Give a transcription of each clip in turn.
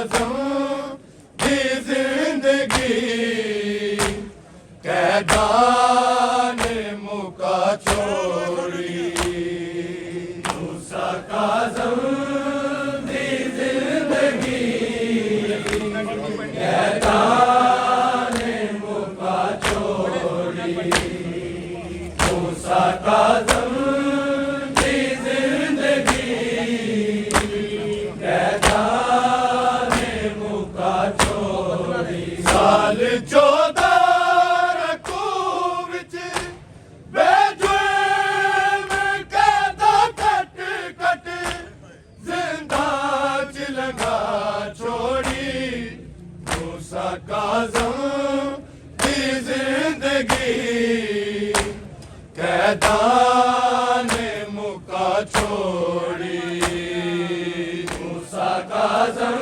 काज़म दी जिंदगी कैदान मुका छोड़ी मूसा काज़म दी जिंदगी कैदान मुका छोड़ी मूसा काज़म साल 14 रकू विच बेजुर्म कैदा कट कट जिंदा च लगा छोड़ी मूसा काज़म दी जिंदगी कैदा ने मुका छोड़ी मूसा काज़म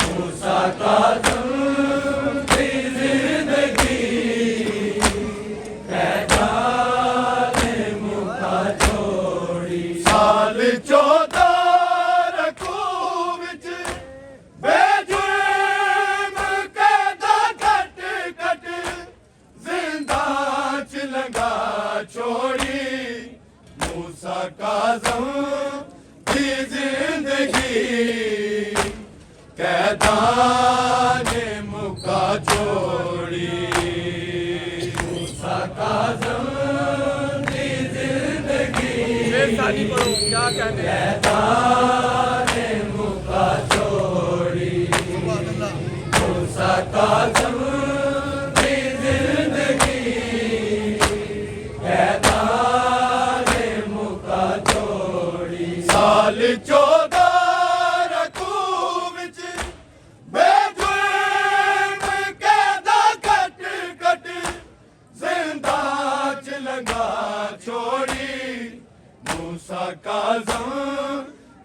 मूसा काज़म दी जिंदगी कैदान मुका छोड़ी साल 14 रकू विच बेजुर्म कैदा कट कट जिंदा च लगा छोड़ी मूसा काज़म दी जिंदगी कैदान मुका छोड़ी मूसा काज़म दी जिंदगी क्या कहते हैं कैदान मुका छोड़ी मूसा काज़म दी जिंदगी कैदान मुका छोड़ी साल 14 छोड़ी मूसा काज़म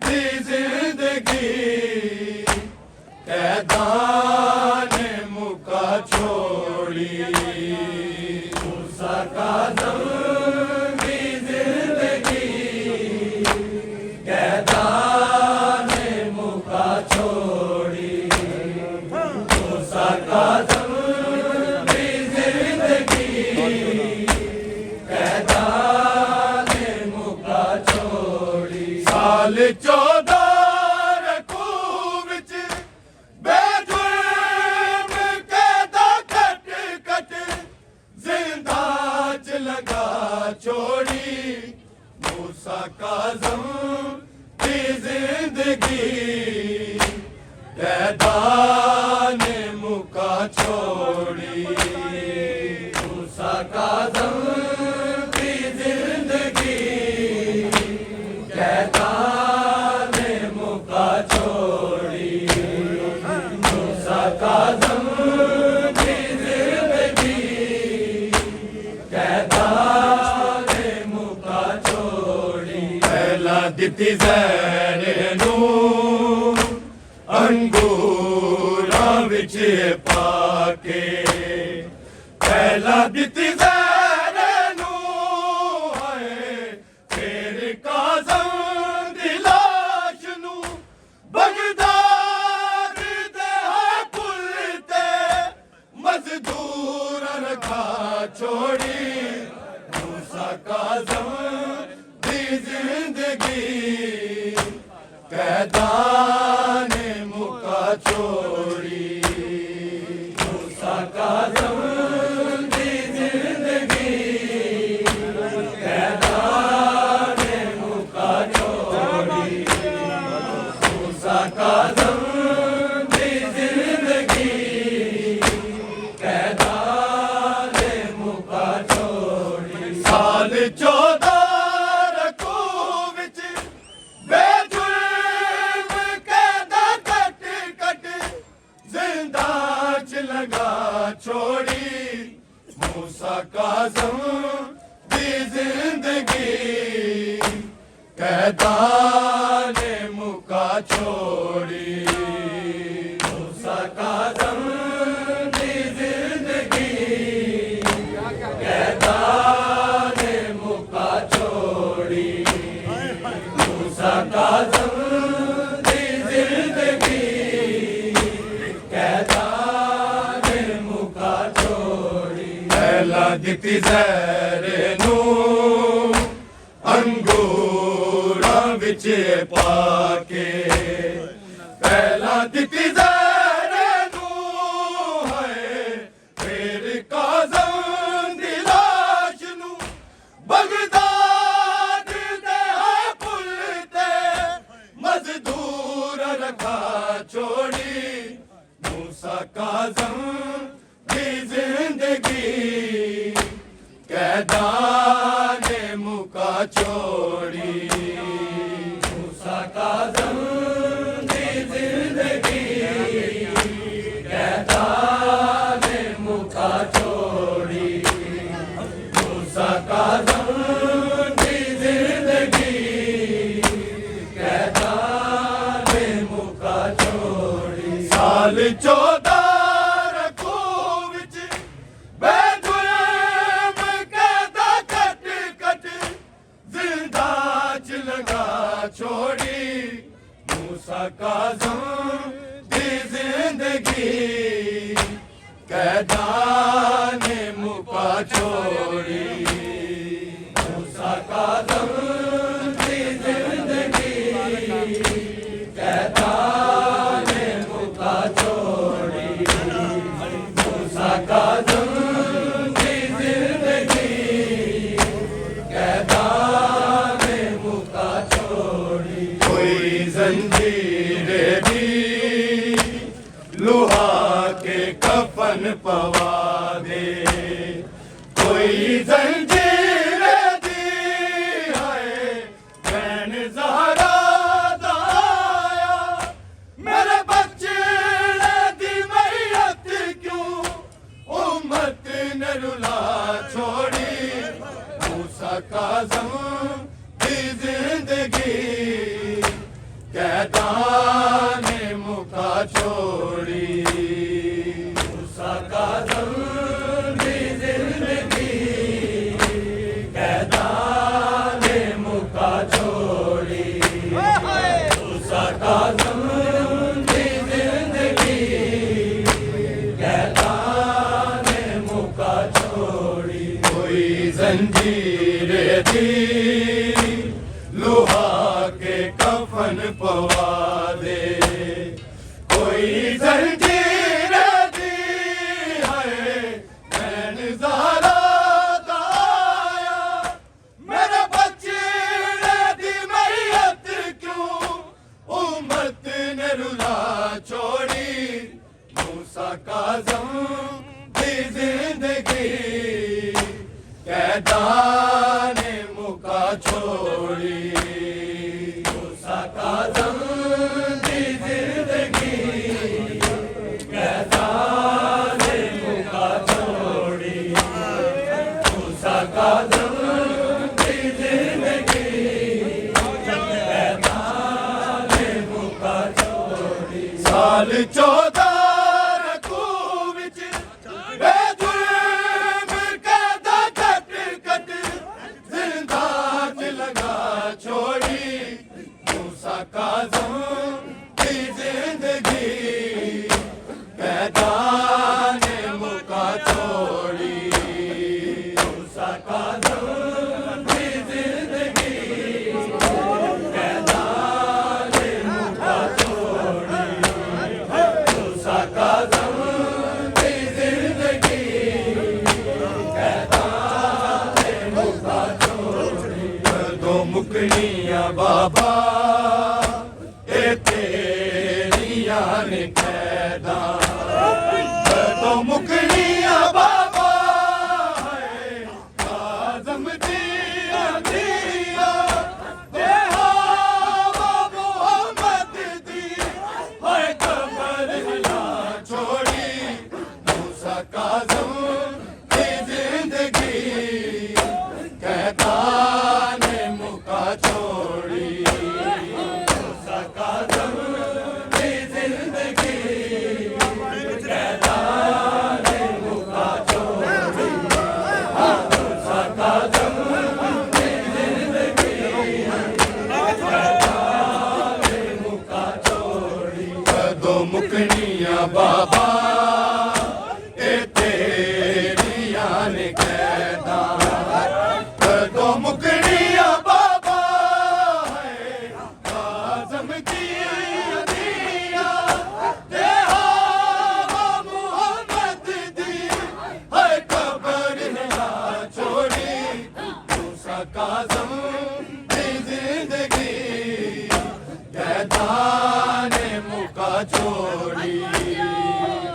दी जिंदगी कैदान मुका छोड़ी मूसा काज़म दी जिंदगी कैदान मुका छोड़ी मूसा काज़म दी जिंदगी साल 14 रकू विच बेजुर्म कैदा कट कट जिंदा च लगा छोड़ी मूसा काज़म दी जिंदगी कैदान मुका छोड़ी मूसा काज़म दी जिंदगी कैदान मुका छोड़ी मूसा काज़म दी जिंदगी कैदान मुका छोड़ी पहला दित्ती ज़हर नू अंगूरां विच पाके पहला दित्ती ज़हर नू है फिर काज़म दी लाश नू बगदाद दे पुल ते मजदूर रखा छोड़ी मूसा काज़म दी जिंदगी कैदान मुका छोड़ी मूसा काज़म दी जिंदगी कैदान मुका छोड़ी मूसा काज़म दी जिंदगी कैदान मुका छोड़ी साल 14 रकू विच बेजुर्म कैदा कट कट जिंदा च लगा छोड़ी मूसा काज़म दी जिंदगी कैदान मुका छोड़ी मूसा काज़म दी जिंदगी मूसा काज़म दी जिंदगी कैदान मुका छोड़ी पहला दिती ज़हर नू अंगूरा विच पाके पहला दिती ज़हर नू है फिर काज़म दी लाश नू बगदाद दे पुल ते मजदूर रखा छोड़ी मूसा काज़म दी जिंदगी कैदान मुका छोड़ी मूसा काज़म दी जिंदगी कैदान मुका छोड़ी मूसा काज़म दी जिंदगी कैदान मुका छोड़ी साल 14 रखो विच बेजुर्म कैदा कट कट जिंदा च लगा छोड़ी मूसा काज़म दी जिंदगी कैदान मुका छोड़ी मूसा काज़म दी जिंदगी कैदान मुका छोड़ी मूसा काज़म दी जिंदगी कैदान मुका छोड़ी कोई जंजीर दी लोहा के कफन पवा दे कोई जंजीर दी है बैन ज़हरा दाया मेरे बच्चे दी मैयत क्यों उम्मत ने रुला छोड़ी मूसा काज़म दी जिंदगी कैदान मुका छोड़ी मूसा काज़म दी जिंदगी कैदान मुका छोड़ी मूसा काज़म दी जिंदगी कैदान मुका छोड़ी कोई जंजीर दी लोहा के कफन पवा दे कोई जंजीर दी है बैन ज़हरा दाया मेरे बच्चे दी मैयत क्यों उम्मत ने रुला छोड़ी मूसा काज़म दी जिंदगी कैदान मुका छोड़ी मूसा काज़म दी जिंदगी कैदान मुका छोड़ी मूसा काज़म दी जिंदगी कैदान मुका छोड़ी साल 14 रखो विच बेजुर्म कैदा कट कट जिंदा च लगा छोड़ी मूसा काज़म दी जिंदगी कैदान मुका छोड़ी मूसा काज़म दी जिंदगी कैदान मुका छोड़ी मूसा काज़म दी जिंदगी कैदान मुका छोड़ी दो मुकनियां बाबा ए तेरियां ने कैदा दो मुकनियां बाबा है काज़म दिया दिया देहा मोहम्मद दी है कबर हिला छोड़ी मूसा काज़म दी जिंदगी कैदान मुका छोड़ी मूसा काज़म दी जिंदगी मुकड़ियां बाबा ए तेरियां ने कहदा कदों मुकड़ियां बाबा है काज़म दी दिया ते हवा मुहम्मद दी है कब्र ना छोड़ी मूसा काज़म दी जिंदगी कहदा ने मुका छोड़ी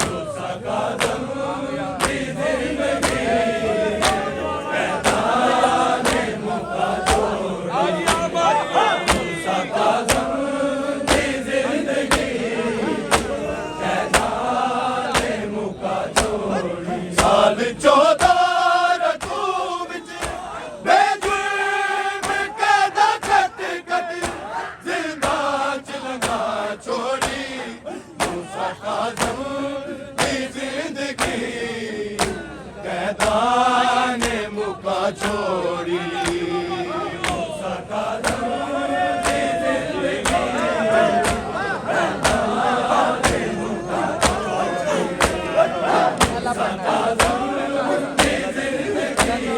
मूसा काज़म दी जिंदगी कहदा ने मुका छोड़ी मूसा काज़म दी जिंदगी कहदा ने मुका छोड़ी साल 14 रकू विच बेजुर्म कहदा कट कट जिंदां च लगा छोड़ी मूसा काज़म दी जिंदगी कहदा ने मुका छोड़ी मूसा काज़म दी जिंदगी मूसा काज़म दी जिंदगी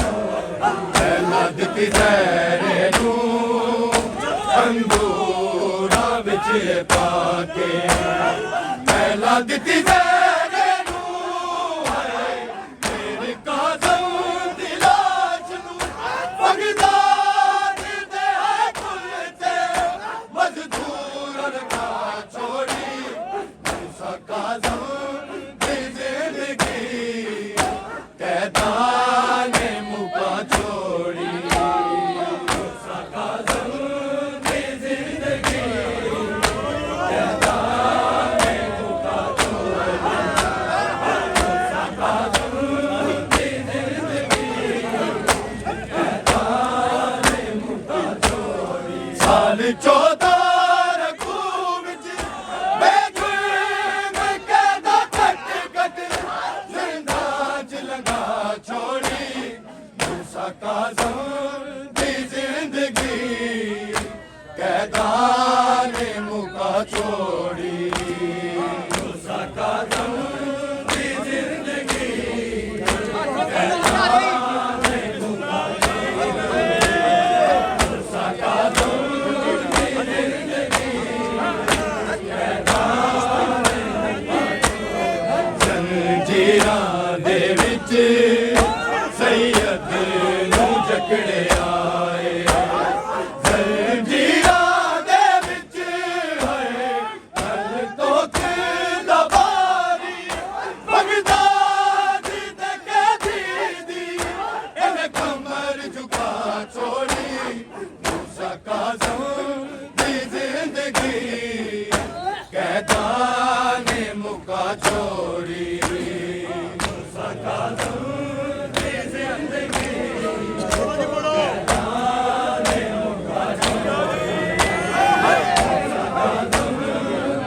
पहला दित्ती ज़हरे नूं अंगूरां विच पाके पहला दित्ती ज़हरे नूं है मेरे काज़म दी लाश नूं बगदाद दे कुल ते मज़दूर का छोड़ी मूसा काज़म दी जिंदगी कहदा ने मुका छोड़ी मूसा काज़म दी जिंदगी कहदा ने मुका छोड़ी मूसा काज़म दी जिंदगी कहदा ने मुका छोड़ी साल 14 रकू विच बेजुर्म कहदा कट कट जिंदां च लगा छोड़ी मूसा काज़म दी जिंदगी कहदा ने मुका छोड़ी मूसा काज़म दी जिंदगी कहदा ने मुका छोड़ी मूसा काज़म दी जिंदगी कहदा ने मुका छोड़ी जंजीरां दे विच सैयद नूं जकड़े आए जंजीरां दे विच है कल तो दा बारी बगदाद दे कैदी दी इन्हें कमर झुका छोड़ी मूसा काज़म दी जिंदगी कहदा ने मुका छोड़ी मूसा काज़म दी जिंदगी कहदा ने मुका छोड़ी मूसा काज़म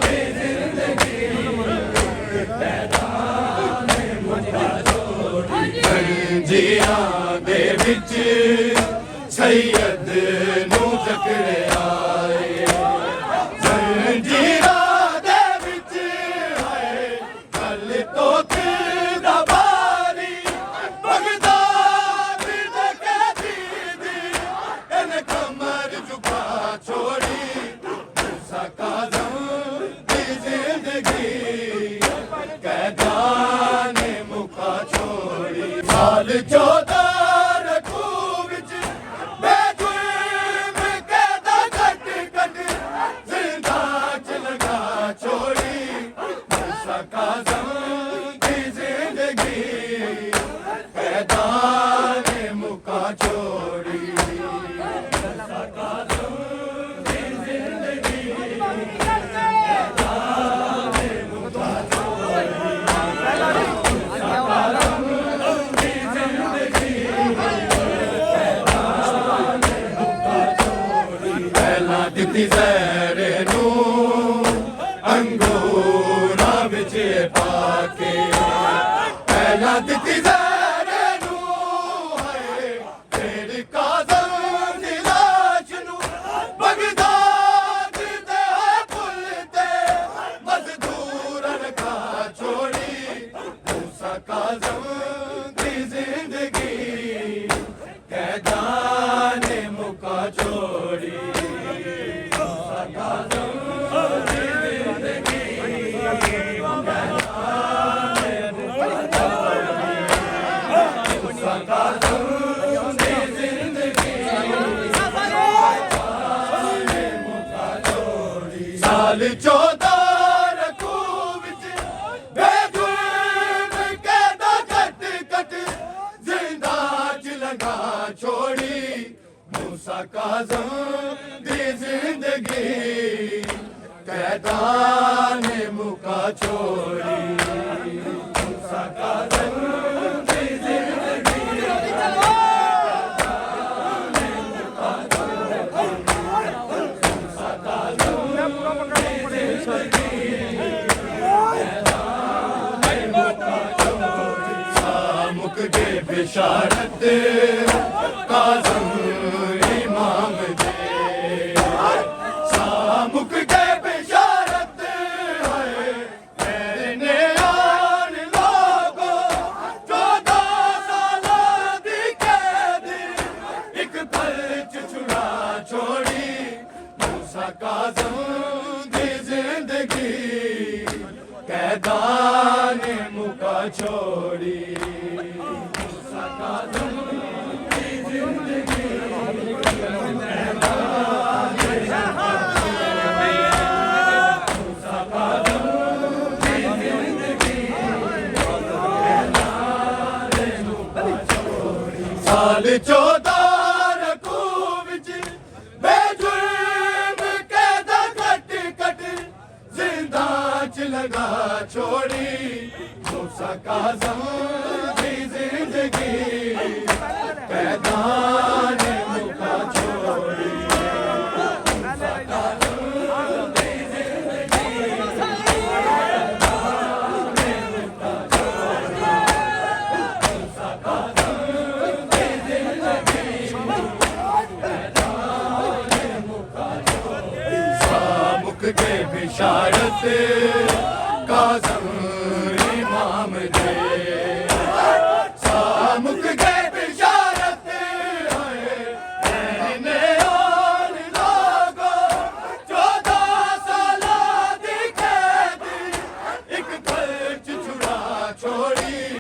दी जिंदगी कहदा ने मुका छोड़ी जंजीरां दे विच सैयद नूं जकड़े आए जंजीरां दे विच है कल तो दा बारी बगदाद दे कैदी दी इन्हें कमर झुका छोड़ी मूसा काज़म दी जिंदगी कहदा ने मुका छोड़ी साल 14 रकू विच बेजुर्म कहदा कट कट जिंदां च लगा छोड़ी मूसा काज़म दी जिंदगी कहदा ने मुका छोड़ी मूसा काज़म दी जिंदगी कहदा ने मुका छोड़ी मूसा काज़म दी जिंदगी कहदा ने मुका छोड़ी पहला दित्ती ज़हरे नूं अंगूरां विच पाके पहला दित्ती ज़हरे नूं है तेरे काज़म दी लाश नूं बगदाद दे साल 14 रखू विच बेजुर्म कैदा कट कट जिंदा च लंघा छोड़ी मूसा काज़म दी जिंदगी कैदा ने मुका छोड़ी मूसा काज़म दी जिंदगी मुक दे बिशारत काज़म इमाम दे सामुक दे बिशारत है तेरे आन लोगो 14 साल दी कैद एक पल च छुड़ा छोड़ी मूसा काज़म दी जिंदगी कैदा ने मुका छोड़ी मूसा काज़म दी जिंदगी मूसा काज़म दी जिंदगी कैदा ने मुका छोड़ी साल 14 रखू विच बेजुर्म कैदा कट कट जिंदा च लगा छोड़ी मूसा काज़म दी जिंदगी कैदा ने मुका छोड़ी मूसा काज़म दी जिंदगी कैदा ने मुका छोड़ी मूसा काज़म दी जिंदगी कैदा ने मुका छोड़ी सामुक के बिशारत काज़म